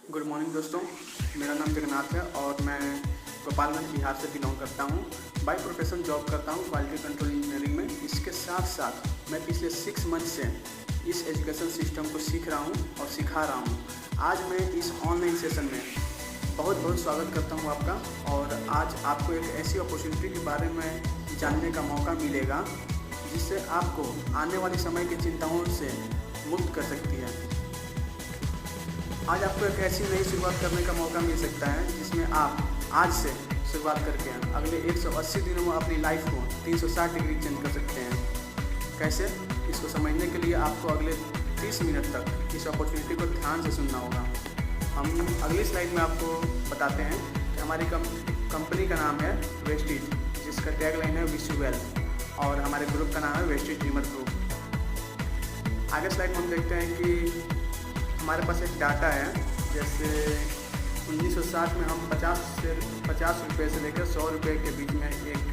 Good morning दोस्तों, मेरा नाम जगन्नाथ है और मैं गोपालगंज बिहार से बिलोंग करता हूँ। बाय प्रोफेशन जॉब करता हूँ क्वालिटी कंट्रोल इंजीनियरिंग में। इसके साथ साथ मैं पिछले 6 मंथ से इस एजुकेशन सिस्टम को सीख रहा हूँ और सिखा रहा हूँ। आज मैं इस ऑनलाइन सेशन में बहुत बहुत स्वागत करता हूँ आपका। और आज आपको एक ऐसी अपॉर्चुनिटी के बारे में जानने का मौका मिलेगा जिससे आपको आने वाले समय की चिंताओं से मुक्त कर सकती है। आज आपको एक ऐसी नई शुरुआत करने का मौका मिल सकता है जिसमें आप आज से शुरुआत करके अगले 180 दिनों में अपनी लाइफ को 360 डिग्री चेंज कर सकते हैं। कैसे? इसको समझने के लिए आपको अगले 30 मिनट तक इस अपॉर्चुनिटी को ध्यान से सुनना होगा। हम अगली स्लाइड में आपको बताते हैं कि हमारी कंपनी का नाम है वेस्टिज, जिसका टैगलाइन है विश यू वेल, और हमारे ग्रुप का नाम है वेस्टिज ड्रीमर ग्रुप। आगे स्लाइड में हम देखते हैं कि हमारे पास एक डाटा है। जैसे 1960 में हम 50 रुपये से लेकर 100 रुपये के बीच में एक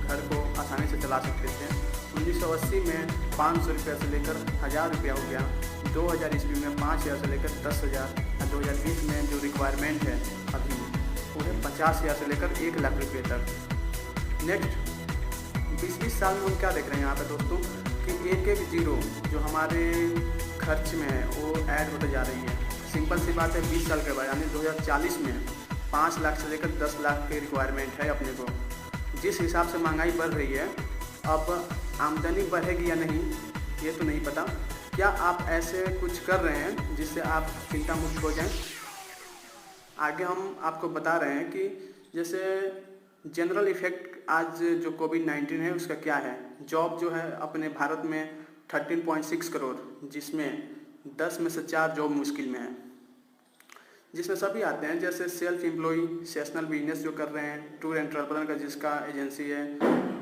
घर को आसानी से चला सकते थे। 1980 में 500 रुपये से लेकर 1000 रुपया हो गया। 2000 ईस्वी में 5000 से लेकर 10,000। 2020 में जो रिक्वायरमेंट है अभी पूरे 50,000 से लेकर 1 लाख रुपये तक। नेक्स्ट 20 साल में हम क्या देख रहे हैं यहाँ पे दोस्तों कि एक जीरो जो हमारे खर्च में है वो ऐड होते जा रही है। सिंपल सी बात है, 20 साल के बाद यानी 2040 में 5 लाख से लेकर 10 लाख की रिक्वायरमेंट है अपने को। जिस हिसाब से महंगाई बढ़ रही है, अब आमदनी बढ़ेगी या नहीं ये तो नहीं पता। क्या आप ऐसे कुछ कर रहे हैं जिससे आप चिंता मुक्त हो जाएं? आगे हम आपको बता रहे हैं कि जैसे जनरल इफेक्ट आज जो कोविड-19 है उसका क्या है। जॉब जो है अपने भारत में 13.6 करोड़, जिसमें 10 में से 4 जॉब मुश्किल में है, जिसमें सभी आते हैं जैसे सेल्फ एम्प्लॉई, सेशनल बिजनेस जो कर रहे हैं, टूर एंड ट्रैवलर का जिसका एजेंसी है,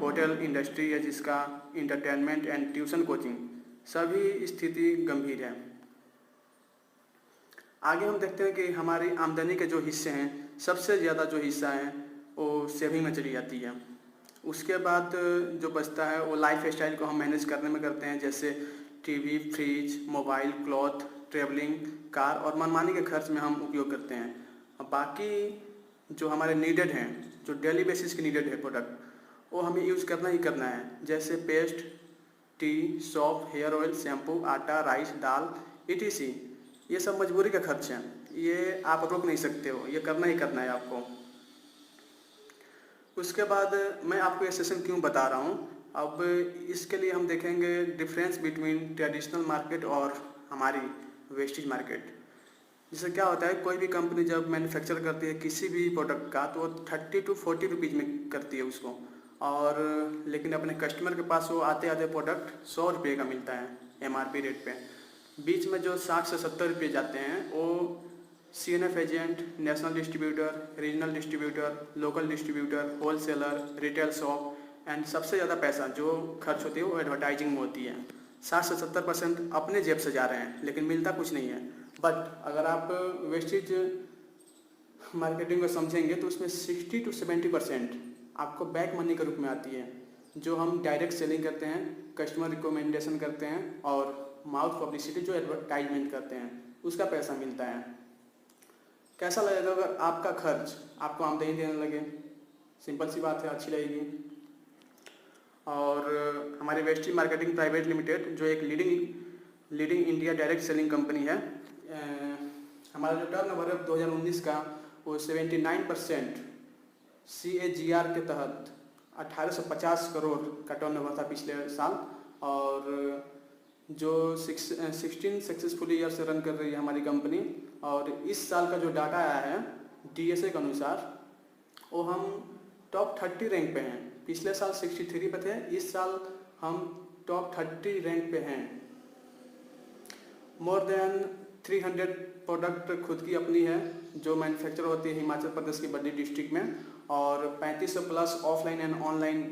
होटल इंडस्ट्री है जिसका, इंटरटेनमेंट एंड ट्यूशन कोचिंग, सभी स्थिति गंभीर है। आगे हम देखते हैं कि हमारी आमदनी के जो हिस्से हैं, सबसे ज़्यादा जो हिस्सा है वो सेविंग में चली जाती है। उसके बाद जो बचता है वो लाइफ स्टाइल को हम मैनेज करने में करते हैं, जैसे TV, fridge, mobile, cloth, travelling, car और मनमानी के खर्च में हम उपयोग करते हैं। अब बाकी जो हमारे नीडेड हैं, जो डेली बेसिस के नीडेड है प्रोडक्ट, वो हमें यूज़ करना ही करना है, जैसे paste, tea, soap, hair oil, shampoo, आटा, राइस, दाल, etc। ये सब मजबूरी का खर्च हैं, ये आप रोक नहीं सकते हो, ये करना ही करना है आपको। उसके बाद मैं आपको ये सेशन क्यों बता रहा हूँ, अब इसके लिए हम देखेंगे डिफरेंस बिटवीन ट्रेडिशनल मार्केट और हमारी वेस्टेज मार्केट। जैसे क्या होता है, कोई भी कंपनी जब मैन्युफैक्चर करती है किसी भी प्रोडक्ट का तो वो 30 to 40 रुपीज़ में करती है उसको, और लेकिन अपने कस्टमर के पास वो आते आते प्रोडक्ट 100 रुपये का मिलता है MRP रेट पे। बीच में जो 60 से 70 रुपये जाते हैं वो CNF agent, national distributor, regional distributor, local distributor, wholesaler, retail shop, and सबसे ज़्यादा पैसा जो खर्च होती है वो एडवर्टाइजिंग में होती है। 60 से 70% अपने जेब से जा रहे हैं लेकिन मिलता कुछ नहीं है। बट अगर आप वेस्टेज मार्केटिंग को समझेंगे तो उसमें 60 to 70% आपको बैक मनी के रूप में आती है, जो हम डायरेक्ट सेलिंग करते हैं, कस्टमर रिकमेंडेशन करते हैं और माउथ पब्लिसिटी जो एडवर्टाइजमेंट करते हैं उसका पैसा मिलता है। कैसा लगेगा अगर आपका खर्च आपको आमदनी देने लगे? सिंपल सी बात है, अच्छी लगेगी। और हमारी वेस्टेज मार्केटिंग प्राइवेट लिमिटेड जो एक leading India direct selling company है, हमारा जो टर्नओवर है 2019 का वो 79% CAGR के तहत 1850 करोड़ का टर्नओवर था पिछले साल। और जो 16 सक्सेसफुल ईयर से रन कर रही है हमारी कंपनी, और इस साल का जो डाटा आया है DSA के अनुसार वो हम टॉप 30 रैंक पे हैं। पिछले साल 63 पे थे, इस साल हम टॉप 30 रैंक पे हैं। मोर देन 300 प्रोडक्ट खुद की अपनी है जो मैन्युफैक्चर होती है हिमाचल प्रदेश की बद्दी डिस्ट्रिक्ट में, और 3500 plus offline and online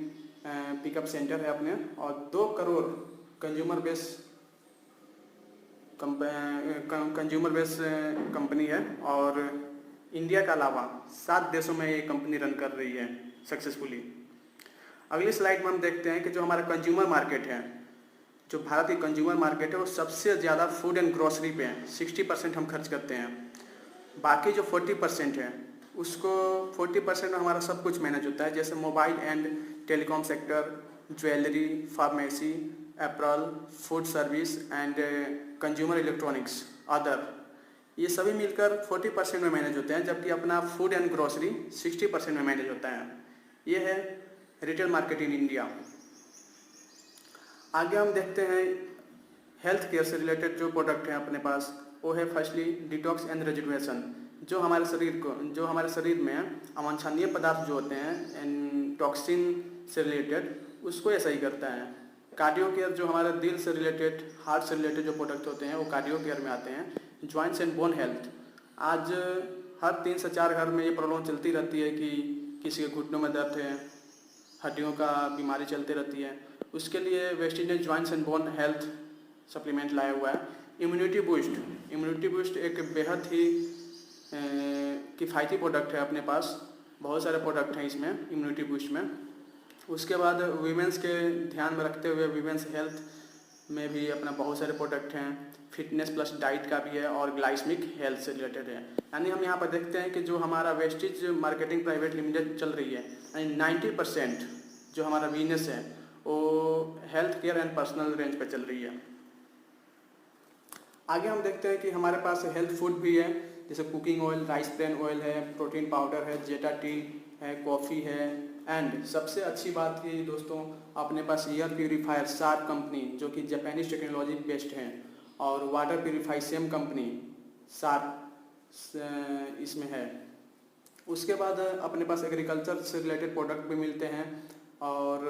pickup centre है अपने, और 2 करोड़ कंज्यूमर बेस कंपनी है। और इंडिया के अलावा 7 देशों में ये कंपनी रन कर रही है सक्सेसफुली। अगली स्लाइड में हम देखते हैं कि जो हमारा कंज्यूमर मार्केट है, जो भारत की कंज्यूमर मार्केट है वो सबसे ज़्यादा फूड एंड ग्रोसरी पे है। 60% हम खर्च करते हैं। बाकी जो 40% है उसको 40% में हमारा सब कुछ मैनेज होता है, जैसे mobile and telecom sector, jewellery, pharmacy, apparel, food service and consumer electronics, other, ये सभी मिलकर 40% में मैनेज होते हैं, जबकि अपना फूड एंड ग्रोसरी 60% में मैनेज होता है। ये है रिटेल मार्केट इन इंडिया। आगे हम देखते हैं हेल्थ केयर से रिलेटेड जो प्रोडक्ट हैं अपने पास, वो है फर्स्टली डिटॉक्स एंड रेजुवेशन, जो हमारे शरीर में अवांछनीय पदार्थ जो होते हैं टॉक्सिन से रिलेटेड, उसको ऐसा ही करता है। कार्डियो केयर, जो हमारे दिल से रिलेटेड, हार्ट से रिलेटेड जो प्रोडक्ट होते हैं वो कार्डियो केयर में आते हैं। जॉइंट्स एंड बोन हेल्थ, आज हर 3 से 4 घर में ये प्रॉब्लम चलती रहती है कि किसी के घुटनों में दर्द है, हड्डियों का बीमारी चलती रहती है, उसके लिए वेस्टिज ने joints and bone health supplement लाया हुआ है। इम्यूनिटी बूस्ट एक बेहद ही किफ़ायती प्रोडक्ट है अपने पास, बहुत सारे प्रोडक्ट हैं इसमें इम्यूनिटी बूस्ट में। उसके बाद वीमेंस के ध्यान में रखते हुए वीमेंस हेल्थ में भी अपना बहुत सारे प्रोडक्ट हैं, फिटनेस प्लस डाइट का भी है और ग्लाइसमिक हेल्थ से रिलेटेड है। यानी हम यहाँ पर देखते हैं कि जो हमारा वेस्टिज मार्केटिंग प्राइवेट लिमिटेड चल रही है, यानी 90% जो हमारा बिजनेस है वो health care and personal range पर चल रही है। आगे हम देखते हैं कि हमारे पास हेल्थ फूड भी है, जैसे cooking oil, rice bran oil है, प्रोटीन पाउडर है, जेटा टी है, कॉफ़ी है, एंड सबसे अच्छी बात कि दोस्तों अपने पास एयर प्यूरीफायर शार्प कंपनी, जो कि जापानीज टेक्नोलॉजी बेस्ड है, और water purify same company sharp इसमें है। उसके बाद अपने पास एग्रीकल्चर से रिलेटेड प्रोडक्ट भी मिलते हैं, और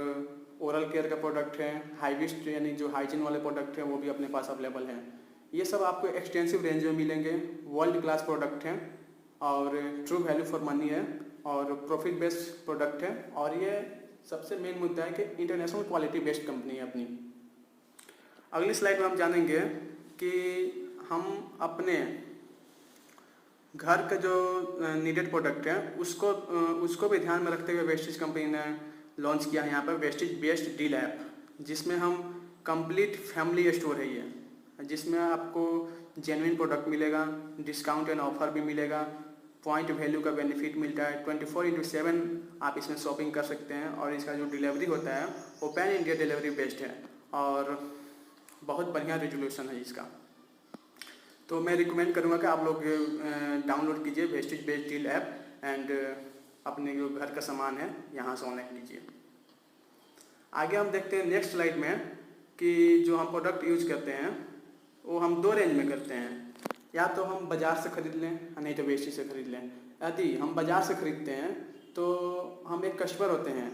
ओरल केयर का प्रोडक्ट है, हाइविस्ट यानी जो हाइजीन वाले प्रोडक्ट हैं वो भी अपने पास अवेलेबल हैं। ये सब आपको एक्सटेंसिव रेंज में मिलेंगे, वर्ल्ड क्लास प्रोडक्ट हैं और ट्रू वैल्यू फॉर मनी है और प्रॉफिट बेस्ड प्रोडक्ट है, और ये सबसे मेन मुद्दा है कि इंटरनेशनल क्वालिटी बेस्ड कंपनी है अपनी। अगली स्लाइड में हम जानेंगे कि हम अपने घर का जो नीडेड प्रोडक्ट है उसको भी ध्यान में रखते हुए वेस्टिज कंपनी ने लॉन्च किया है यहाँ पर वेस्टिज बेस्ड डील ऐप, जिसमें हम कंप्लीट फैमिली स्टोर है ये, जिसमें आपको जेन्युइन प्रोडक्ट मिलेगा, डिस्काउंट एंड ऑफर भी मिलेगा, पॉइंट वैल्यू का बेनिफिट मिलता है, 24/7 आप इसमें शॉपिंग कर सकते हैं, और इसका जो डिलीवरी होता है वो पैन इंडिया डिलीवरी बेस्ड है और बहुत बढ़िया रेजोल्यूशन है इसका। तो मैं रिकमेंड करूँगा कि आप लोग डाउनलोड कीजिए Vestige based deal app and अपने जो घर का सामान है यहाँ से ऑनलाइन लीजिए। आगे हम देखते हैं नेक्स्ट स्लाइड में कि जो हम प्रोडक्ट यूज करते हैं वो हम 2 रेंज में करते हैं, या तो हम बाज़ार से ख़रीद लें नहीं तो वेस्टिज से ख़रीद लें। यदि हम बाज़ार से ख़रीदते हैं तो हम एक कस्टमर होते हैं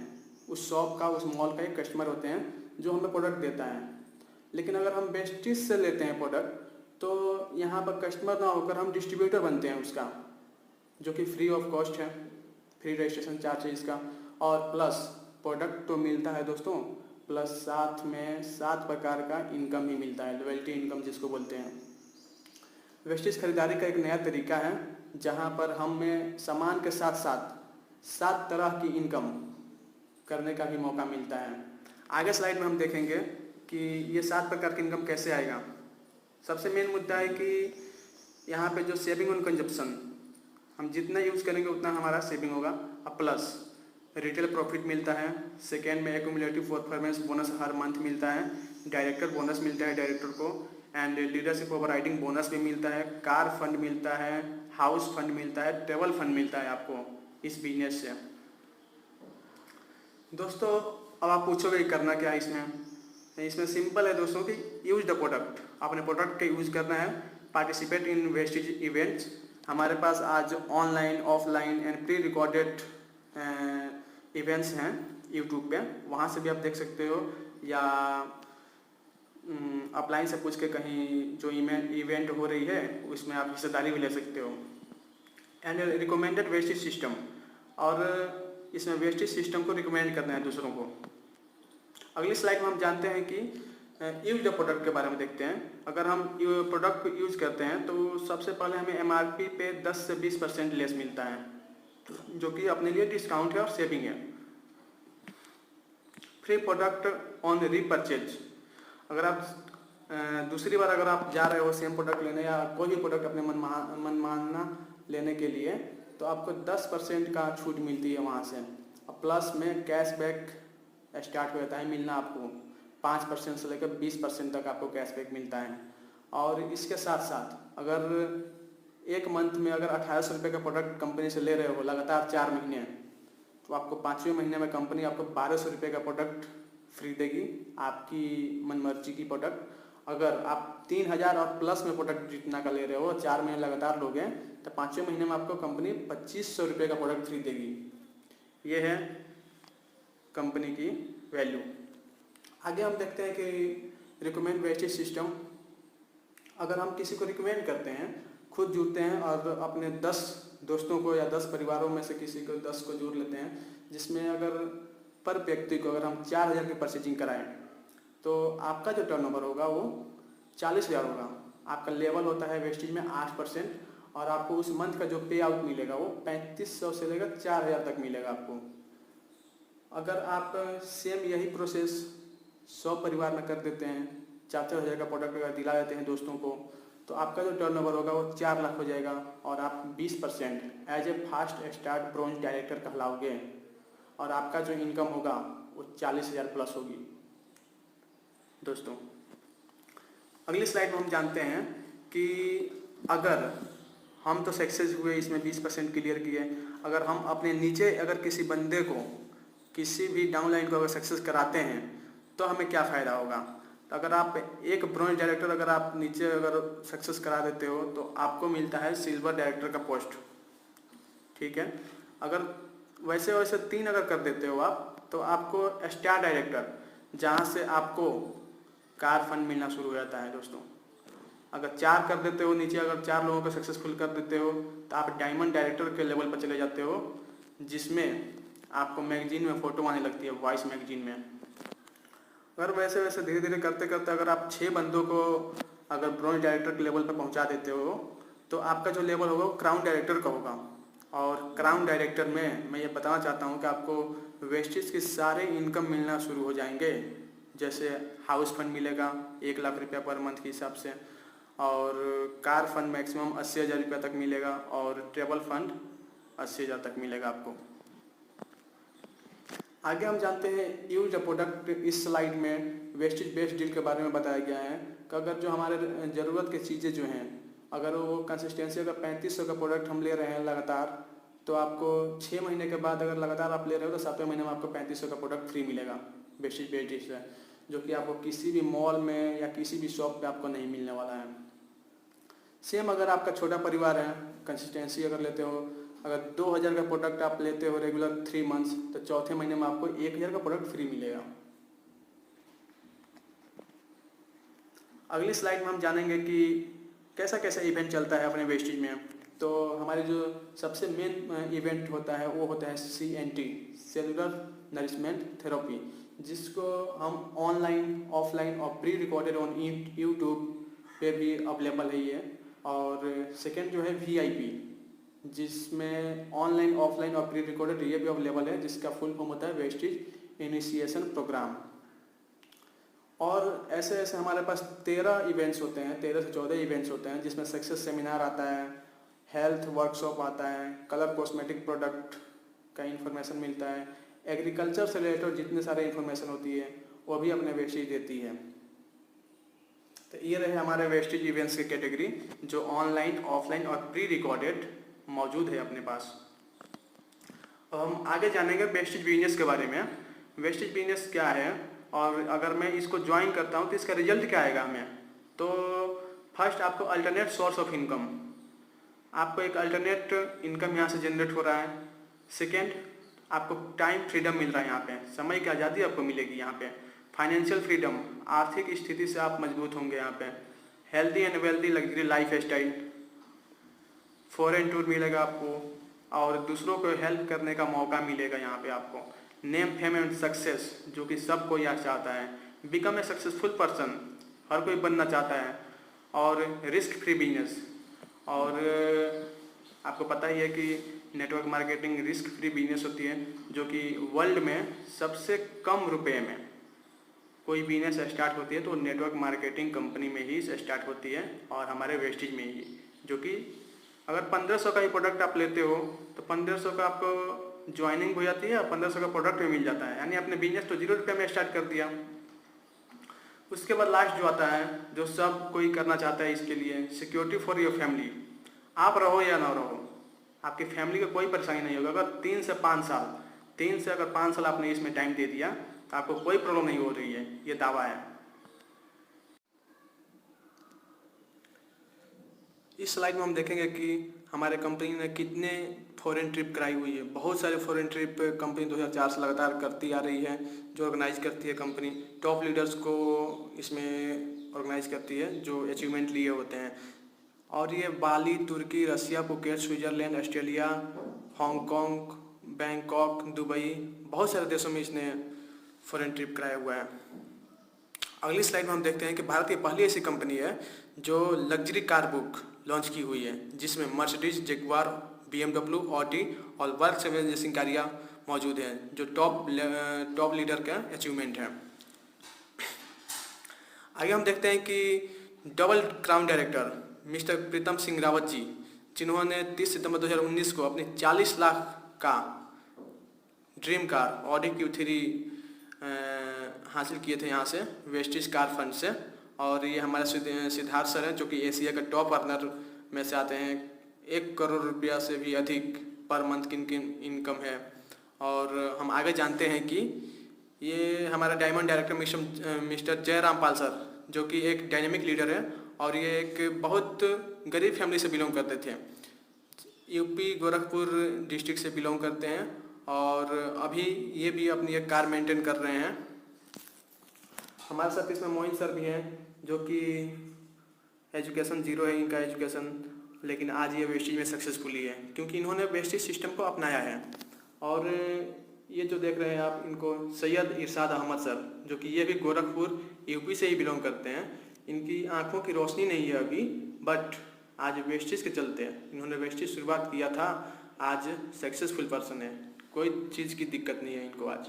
उस शॉप का, उस मॉल का एक कस्टमर होते हैं जो हमें प्रोडक्ट देता है। लेकिन अगर हम वेस्टिज से लेते हैं प्रोडक्ट तो यहाँ पर कस्टमर ना होकर हम डिस्ट्रीब्यूटर बनते हैं उसका, जो कि फ्री ऑफ कॉस्ट है, फ्री रजिस्ट्रेशन चार्ज है इसका, और प्लस प्रोडक्ट तो मिलता है दोस्तों, प्लस साथ में 7 प्रकार का इनकम ही मिलता है, लॉयल्टी इनकम जिसको बोलते हैं। वेस्टिज खरीदारी का एक नया तरीका है जहाँ पर हमें सामान के साथ साथ 7 तरह की इनकम करने का भी मौका मिलता है। आगे स्लाइड में हम देखेंगे कि ये 7 प्रकार की इनकम कैसे आएगा। सबसे मेन मुद्दा है कि यहाँ पे जो सेविंग ऑन कंजप्शन, हम जितना यूज़ करेंगे उतना हमारा सेविंग होगा, और प्लस रिटेल प्रॉफिट मिलता है। सेकेंड में एक्यूमुलेटिव परफॉर्मेंस बोनस हर मंथ मिलता है, डायरेक्टर बोनस मिलता है डायरेक्टर को, and leadership over riding bonus भी मिलता है, कार फंड मिलता है, हाउस फंड मिलता है, ट्रेवल फंड मिलता है आपको इस बिजनेस से। दोस्तों अब आप पूछोगे करना क्या है इसमें सिंपल है दोस्तों कि यूज द प्रोडक्ट, अपने प्रोडक्ट का यूज़ करना है, पार्टिसिपेट इन वेस्टिज इवेंट्स। हमारे पास आज online, offline and pre recorded events हैं यूट्यूब पे, वहाँ से भी आप देख सकते हो, या अपलाइन से पूछ के कहीं जो इवेंट हो रही है उसमें आप हिस्सेदारी भी ले सकते हो। एंड रिकमेंडेड वेस्टिज सिस्टम, और इसमें वेस्टिज सिस्टम को रिकमेंड करना है दूसरों को। अगली स्लाइड में हम जानते हैं कि यूज द प्रोडक्ट के बारे में देखते हैं। अगर हम प्रोडक्ट को यूज करते हैं तो सबसे पहले हमें MRP पे 10 से 20% लेस मिलता है, जो कि अपने लिए डिस्काउंट है और सेविंग है। फ्री प्रोडक्ट ऑन रीपरचेज, अगर आप दूसरी बार अगर आप जा रहे हो सेम प्रोडक्ट लेने या कोई भी प्रोडक्ट अपने मनमाना लेने के लिए तो आपको 10% का छूट मिलती है वहाँ से। और प्लस में कैशबैक स्टार्ट हो जाता है मिलना आपको 5% से लेकर 20% तक आपको कैशबैक मिलता है। और इसके साथ साथ अगर एक मंथ में अगर 1800 रुपये का प्रोडक्ट कंपनी से ले रहे हो लगातार 4 महीने, तो आपको 5वें महीने में कंपनी आपको 1200 रुपये का प्रोडक्ट फ्री देगी, आपकी मनमर्जी की प्रोडक्ट। अगर आप 3000 और प्लस में प्रोडक्ट जितना का ले रहे हो 4 महीने लगातार लोगे तो 5वें महीने में आपको कंपनी 2500 रुपये का प्रोडक्ट फ्री देगी। ये है कंपनी की वैल्यू। आगे हम देखते हैं कि रिकमेंड वेस्टेज सिस्टम। अगर हम किसी को रिकमेंड करते हैं, खुद जुड़ते हैं और अपने 10 दोस्तों को या 10 परिवारों में से किसी को 10 को जोड़ लेते हैं, जिसमें अगर पर व्यक्ति को अगर हम 4000 की परचेजिंग कराएं तो आपका जो टर्नओवर होगा वो 40,000 होगा। आपका लेवल होता है वेस्टेज में 8% और आपको उस मंथ का जो पे आउट मिलेगा वो 3500 से लेकर 4000 तक मिलेगा आपको। अगर आप सेम यही प्रोसेस 100 परिवार में कर देते हैं, 4-4000 का प्रोडक्ट अगर दिला देते हैं दोस्तों को, तो आपका जो टर्नओवर होगा वो 4 लाख हो जाएगा और आप 20% as a fast start bronze director कहलाओगे और आपका जो इनकम होगा वो 40,000 प्लस होगी। दोस्तों अगली स्लाइड में हम जानते हैं कि अगर हम तो सक्सेस हुए, इसमें 20% क्लियर किए, अगर हम अपने नीचे अगर किसी बंदे को, किसी भी डाउनलाइन को अगर सक्सेस कराते हैं तो हमें क्या फ़ायदा होगा। तो अगर आप एक ब्रोंज डायरेक्टर अगर आप नीचे अगर सक्सेस करा देते हो तो आपको मिलता है सिल्वर डायरेक्टर का पोस्ट, ठीक है। अगर वैसे 3 अगर कर देते हो आप तो आपको स्टार डायरेक्टर, जहाँ से आपको कार फंड मिलना शुरू हो जाता है। दोस्तों अगर 4 कर देते हो नीचे, अगर 4 लोगों को सक्सेसफुल कर देते हो तो आप डायमंड डायरेक्टर के लेवल पर चले जाते हो, जिसमें आपको मैगजीन में फ़ोटो आने लगती है, वॉइस मैगजीन में। अगर वैसे धीरे धीरे करते करते अगर आप 6 बंदों को अगर ब्रोंज डायरेक्टर के लेवल पर पहुंचा देते हो तो आपका जो लेवल होगा वो क्राउन डायरेक्टर का होगा। और क्राउन डायरेक्टर में मैं ये बताना चाहता हूँ कि आपको वेस्टेज के सारे इनकम मिलना शुरू हो जाएंगे। जैसे हाउस फंड मिलेगा 1 लाख रुपया पर मंथ के हिसाब से, और कार फंड मैक्सिमम 80,000 रुपया तक मिलेगा, और ट्रेवल फंड 80,000 तक मिलेगा आपको। आगे हम जानते हैं यूज द प्रोडक्ट। इस स्लाइड में वेस्टेज बेस्ड डील के बारे में बताया गया है कि अगर जो हमारे ज़रूरत की चीज़ें जो हैं, अगर वो कंसिस्टेंसी अगर 3500 का प्रोडक्ट हम ले रहे हैं लगातार, तो आपको 6 महीने के बाद अगर लगातार आप ले रहे हो तो 7वें महीने में आपको 3500 का प्रोडक्ट फ्री मिलेगा वेस्टेज बेस्ड डील से, जो कि आपको किसी भी मॉल में या किसी भी शॉप पे आपको नहीं मिलने वाला है। सेम अगर आपका छोटा परिवार है, कंसिस्टेंसी अगर लेते हो, अगर 2000 का प्रोडक्ट आप लेते हो रेगुलर 3 मंथ्स, तो चौथे महीने में आपको 1000 का प्रोडक्ट फ्री मिलेगा। अगली स्लाइड में हम जानेंगे कि कैसा कैसा इवेंट चलता है अपने वेस्टेज में। तो हमारे जो सबसे मेन इवेंट होता है वो होता है CNT, सेलुलर नरिशमेंट थेरेपी, जिसको हम ऑनलाइन, ऑफलाइन और प्री रिकॉर्डेड ऑन यूट्यूब पे भी अवेलेबल है ये। और सेकेंड जो है VIP, जिसमें ऑनलाइन, ऑफलाइन और प्री रिकॉर्डेड ये भी अवेलेबल है, जिसका फुल फॉर्म होता है वेस्टेज इनिशिएशन प्रोग्राम। और ऐसे ऐसे हमारे पास 13 इवेंट्स होते हैं, 13 से 14 इवेंट्स होते हैं, जिसमें सक्सेस सेमिनार आता है, हेल्थ वर्कशॉप आता है, कलर कॉस्मेटिक प्रोडक्ट का इन्फॉर्मेशन मिलता है, एग्रीकल्चर से रिलेटेड जितने सारे इन्फॉर्मेशन होती है वो भी अपने वेस्टेज देती है। तो ये रहे हमारे वेस्टेज इवेंट्स की कैटेगरी, जो ऑनलाइन, ऑफलाइन और प्री रिकॉर्डेड मौजूद है अपने पास। हम आगे जानेंगे वेस्टेज बिजनेस के बारे में। वेस्टेज बिजनेस क्या है और अगर मैं इसको ज्वाइन करता हूँ तो इसका रिजल्ट क्या आएगा हमें। तो फर्स्ट आपको अल्टरनेट सोर्स ऑफ इनकम, आपको एक अल्टरनेट इनकम यहाँ से जनरेट हो रहा है। सेकेंड, आपको टाइम फ्रीडम मिल रहा है, यहाँ पे समय की आज़ादी आपको मिलेगी। यहाँ पे फाइनेंशियल फ्रीडम, आर्थिक स्थिति से आप मजबूत होंगे। यहाँ पे healthy and wealthy luxury life style, foreign tour मिलेगा आपको और दूसरों को हेल्प करने का मौका मिलेगा। यहाँ पे आपको नेम, फेम एंड सक्सेस, जो कि सबको यह चाहता है। बिकम ए सक्सेसफुल पर्सन, हर कोई बनना चाहता है। और रिस्क फ्री बिजनेस, और आपको पता ही है कि network marketing risk free business होती है, जो कि वर्ल्ड में सबसे कम रुपए में कोई बिजनेस स्टार्ट होती है तो नेटवर्क मार्केटिंग कंपनी में ही स्टार्ट होती है, और हमारे वेस्टेज में ही, जो कि अगर 1500 का ही प्रोडक्ट आप लेते हो तो 1500 का आपको ज्वाइनिंग हो जाती है और 1500 का प्रोडक्ट में मिल जाता है, यानी आपने बिजनेस तो 0 रुपये में स्टार्ट कर दिया। उसके बाद लास्ट जो आता है, जो सब कोई करना चाहता है, इसके लिए सिक्योरिटी फॉर योर फैमिली। आप रहो या ना रहो, आपकी फैमिली को कोई परेशानी नहीं होगा। अगर 3 से 5 साल 3 से अगर 5 साल आपने इसमें टाइम दे दिया तो आपको कोई प्रॉब्लम नहीं हो रही है, ये दावा है। इस स्लाइड में हम देखेंगे कि हमारे कंपनी ने कितने फॉरेन ट्रिप कराई हुई है। बहुत सारे फॉरेन ट्रिप कंपनी 2004 से लगातार करती आ रही है, जो ऑर्गेनाइज करती है कंपनी। टॉप लीडर्स को इसमें ऑर्गेनाइज करती है जो अचीवमेंट लिए होते हैं। और ये बाली, तुर्की, Russia, Phuket, Switzerland, Australia, Hong Kong, Bangkok, Dubai, बहुत सारे देशों में इसने फॉरेन ट्रिप कराया हुआ है। अगली स्लाइड में हम देखते हैं कि भारत की पहली ऐसी कंपनी है जो लग्जरी कार बुक लॉन्च की हुई है, जिसमें मर्सिडीज, जगुआर, BMW, ऑडी और वोल्क्सवैगन जैसी गाड़ियाँ मौजूद हैं, जो टॉप लीडर का अचीवमेंट है। आगे हम देखते हैं कि double crown director mister Pritam Singh Rawat ji, जिन्होंने 30 सितंबर 2019 को अपनी 40 लाख का ड्रीम कार ऑडी Q3 हासिल किए थे यहाँ से वेस्टिज कार फंड से। और ये हमारे सिद्धार्थ सर हैं, जो कि एशिया के टॉप अर्नर में से आते हैं। 1 करोड़ रुपया से भी अधिक पर मंथ की इनकी इनकम है। और हम आगे जानते हैं कि ये हमारा डायमंड डायरेक्टर मिस्टर जयराम पाल सर, जो कि एक डायनेमिक लीडर है और ये एक बहुत गरीब फैमिली से बिलोंग करते थे। यूपी गोरखपुर डिस्ट्रिक्ट से बिलोंग करते हैं और अभी ये भी अपनी एक कार मेंटेन कर रहे हैं। हमारे साथ इसमें मोइन सर भी हैं, जो कि एजुकेशन 0 है इनका एजुकेशन, लेकिन आज ये वेस्टिज में सक्सेसफुली है क्योंकि इन्होंने वेस्टिज सिस्टम को अपनाया है। और ये जो देख रहे हैं आप, इनको सैयद इरशाद अहमद सर, जो कि ये भी गोरखपुर यूपी से ही बिलोंग करते हैं। इनकी आंखों की रोशनी नहीं है अभी, बट आज वेस्टिज के चलते इन्होंने वेस्टिज शुरुआत किया था, आज सक्सेसफुल पर्सन है, कोई चीज़ की दिक्कत नहीं है इनको आज।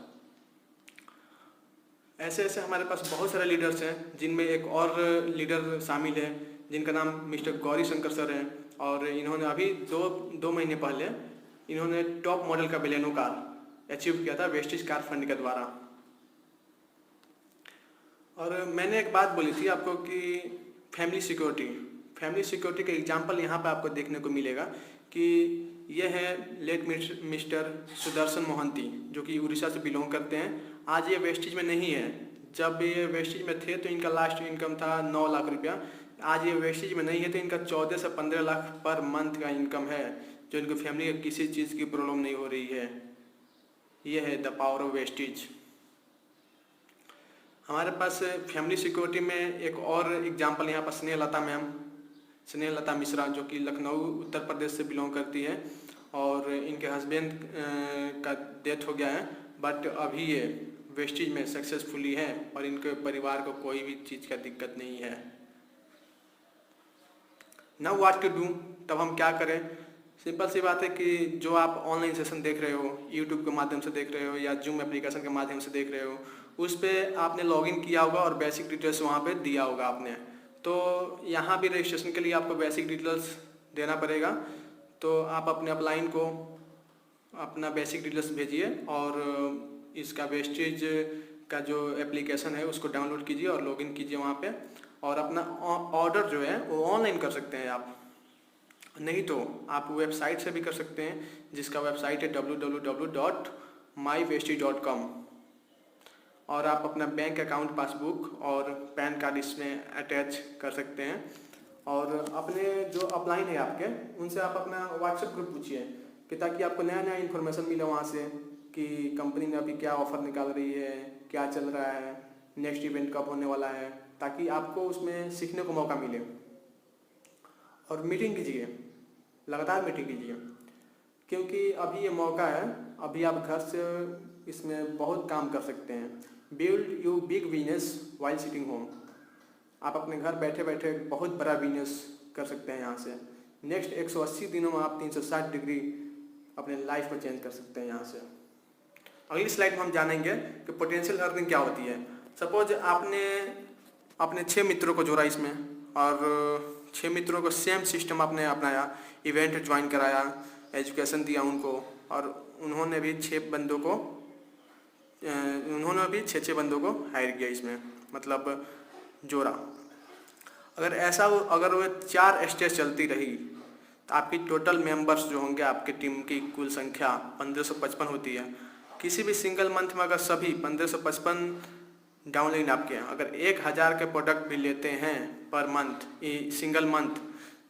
ऐसे ऐसे हमारे पास बहुत सारे लीडर्स हैं, जिनमें एक और लीडर शामिल है जिनका नाम मिस्टर गौरी शंकर सर हैं। और इन्होंने अभी दो महीने पहले इन्होंने टॉप मॉडल का बेलेनो कार अचीव किया था वेस्टिज कार फंड के द्वारा। और मैंने एक बात बोली थी आपको कि फैमिली सिक्योरिटी का एग्जाम्पल यहाँ पे आपको देखने को मिलेगा कि यह है लेट मिस्टर सुदर्शन मोहंती, जो कि उड़ीसा से बिलोंग करते हैं। आज ये वेस्टिज में नहीं है, जब ये वेस्टिज में थे तो इनका लास्ट इनकम था 9 लाख रुपया। आज ये वेस्टिज में नहीं है तो इनका 14 से 15 लाख पर मंथ का इनकम है, जो इनकी फैमिली को किसी चीज़ की प्रॉब्लम नहीं हो रही है। ये है द पावर ऑफ वेस्टिज। हमारे पास फैमिली सिक्योरिटी में एक और एग्जाम्पल यहाँ पर स्नेह लता मिश्रा, जो कि लखनऊ उत्तर प्रदेश से बिलोंग करती है और इनके हस्बैंड का डेथ हो गया है, बट अभी ये वेस्टिज में सक्सेसफुली है और इनके परिवार को कोई भी चीज़ का दिक्कत नहीं है। नाउ व्हाट टू डू, तब हम क्या करें? सिंपल सी बात है कि जो आप ऑनलाइन सेशन देख रहे हो, यूट्यूब के माध्यम से देख रहे हो या जूम एप्लीकेशन के माध्यम से देख रहे हो, उस पर आपने लॉगिन किया होगा और बेसिक डिटेल्स वहाँ पे दिया होगा आपने। तो यहाँ भी रजिस्ट्रेशन के लिए आपको बेसिक डिटेल्स देना पड़ेगा। तो आप अपने अपलाइन को अपना बेसिक डिटेल्स भेजिए और इसका वेस्टिज का जो एप्लीकेशन है उसको डाउनलोड कीजिए और लॉगिन कीजिए वहाँ पे। और अपना ऑर्डर जो है वो ऑनलाइन कर सकते हैं आप, नहीं तो आप वेबसाइट से भी कर सकते हैं, जिसका वेबसाइट है www.mywestige.com। और आप अपना बैंक अकाउंट पासबुक और पैन कार्ड इसमें अटैच कर सकते हैं। और अपने जो अपलाइन है आपके, उनसे आप अपना व्हाट्सएप ग्रुप पूछिए कि ताकि आपको नया नया इन्फॉर्मेशन मिले वहाँ से कि कंपनी ने अभी क्या ऑफ़र निकाल रही है, क्या चल रहा है, नेक्स्ट इवेंट कब होने वाला है, ताकि आपको उसमें सीखने को मौका मिले। और मीटिंग कीजिए, लगातार मीटिंग कीजिए, क्योंकि अभी ये मौका है, अभी आप घर से इसमें बहुत काम कर सकते हैं। Build you big business while sitting home. आप अपने घर बैठे बैठे बहुत बड़ा बिजनेस कर सकते हैं यहाँ से। नेक्स्ट 180 दिनों में आप 360 डिग्री अपने लाइफ में चेंज कर सकते हैं यहाँ से। अगली स्लाइड में हम जानेंगे कि पोटेंशियल अर्निंग क्या होती है। सपोज आपने अपने 6 मित्रों को जोड़ा इसमें और 6 मित्रों को सेम सिस्टम आपने अपनाया, इवेंट ज्वाइन कराया, एजुकेशन दिया उनको, और उन्होंने भी 6 बंदों को हायर किया इसमें, मतलब जोड़ा। अगर वो 4 स्टेज चलती रही तो आपकी टोटल मेंबर्स जो होंगे, आपके टीम की कुल संख्या 1555 होती है। किसी भी सिंगल मंथ में अगर सभी 1555 डाउनलाइन आपके हैं, अगर 1000 के प्रोडक्ट भी लेते हैं पर मंथ, सिंगल मंथ,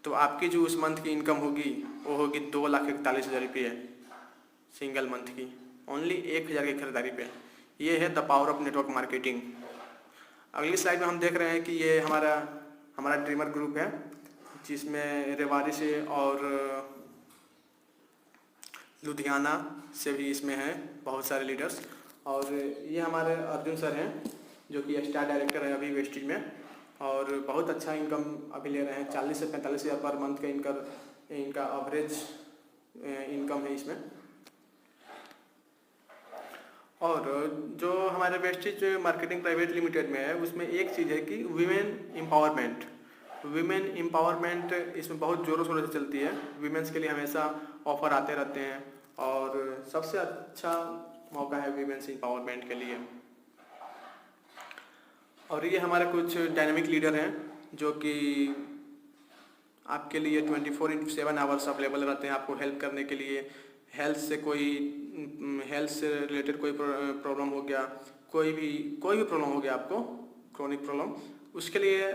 तो आपकी जो उस मंथ की इनकम होगी वो होगी 2,41,000 रुपये सिंगल मंथ की, ओनली 1000 की खरीदारी पे। ये है the power of network marketing. अगली स्लाइड में हम देख रहे हैं कि ये हमारा ड्रीमर ग्रुप है, जिसमें रेवाड़ी से और लुधियाना से भी इसमें हैं बहुत सारे लीडर्स। और ये हमारे अर्जुन सर हैं जो कि स्टार डायरेक्टर है अभी वेस्टेज में, और बहुत अच्छा इनकम अभी ले रहे हैं। 40 से 45 हज़ार पर मंथ का इनका एवरेज इनकम है इसमें। और जो हमारे वेस्टेज मार्केटिंग प्राइवेट लिमिटेड में है, उसमें एक चीज़ है कि वीमेन एम्पावरमेंट इसमें बहुत ज़ोरों शोरों से चलती है। वीमेंस के लिए हमेशा ऑफर आते रहते हैं, और सबसे अच्छा मौका है वीमेंस एम्पावरमेंट के लिए। और ये हमारे कुछ डायनामिक लीडर हैं जो कि आपके लिए 24/7 आवर्स अवेलेबल रहते हैं, आपको हेल्प करने के लिए। हेल्थ से रिलेटेड कोई प्रॉब्लम हो गया, कोई भी प्रॉब्लम हो गया आपको, क्रोनिक प्रॉब्लम, उसके लिए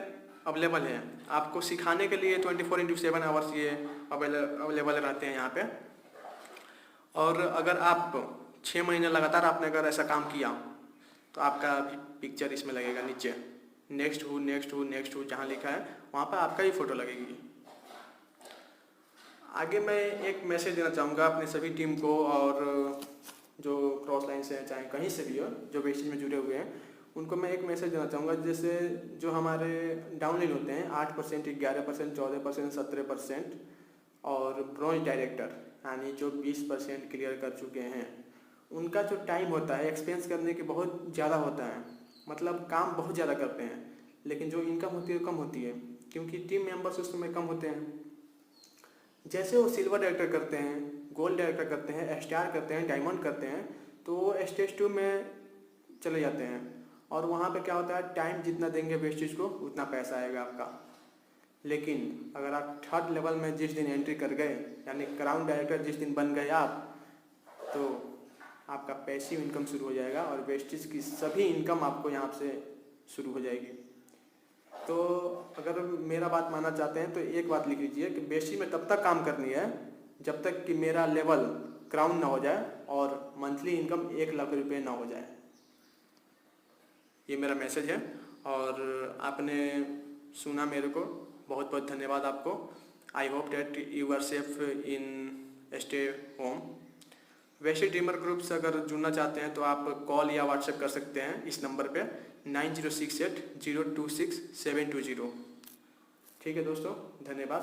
अवेलेबल है। आपको सिखाने के लिए 24/7 आवर्स ये अवेलेबल रहते हैं यहाँ पे। और अगर आप 6 महीने लगातार आपने अगर ऐसा काम किया तो आपका भी पिक्चर इसमें लगेगा नीचे, नेक्स्ट हूँ जहाँ लिखा है वहाँ पर आपका ही फोटो लगेगी। आगे मैं एक मैसेज देना चाहूँगा अपने सभी टीम को, और जो क्रॉस लाइन से हैं चाहे कहीं से भी हो, जो वेस्टेज में जुड़े हुए हैं, उनको मैं एक मैसेज देना चाहूँगा। जैसे जो हमारे डाउनलाइन होते हैं 8%, 11%, 14%, 17%, और ब्रॉन्ज डायरेक्टर यानी जो 20% क्लियर कर चुके हैं, उनका जो टाइम होता है एक्सपेंस करने की बहुत ज़्यादा होता है, मतलब काम बहुत ज़्यादा करते हैं, लेकिन जो इनकम होती है कम होती है, क्योंकि टीम मेंबर्स उस समय कम होते हैं। जैसे वो सिल्वर डायरेक्टर करते हैं, गोल्ड डायरेक्टर करते हैं, स्टार करते हैं, डायमंड करते हैं, तो वो स्टेज 2 में चले जाते हैं, और वहाँ पे क्या होता है, टाइम जितना देंगे वेस्टेज को उतना पैसा आएगा आपका। लेकिन अगर आप 3rd लेवल में जिस दिन एंट्री कर गए, यानी क्राउन डायरेक्टर जिस दिन बन गए आप, तो आपका पैसिव इनकम शुरू हो जाएगा, और वेस्टेज की सभी इनकम आपको यहाँ से शुरू हो जाएगी। तो अगर मेरा बात मानना चाहते हैं तो एक बात लिख लीजिए कि वेस्टेज में तब तक काम करनी है जब तक कि मेरा लेवल क्राउन ना हो जाए और मंथली इनकम 1 लाख रुपये ना हो जाए। ये मेरा मैसेज है, और आपने सुना मेरे को, बहुत बहुत धन्यवाद आपको। I hope that you are safe and stay home. Wastage dreamer group से अगर जुड़ना चाहते हैं तो आप कॉल या व्हाट्सएप कर सकते हैं इस नंबर पे 9068 026 720। ठीक है दोस्तों, धन्यवाद।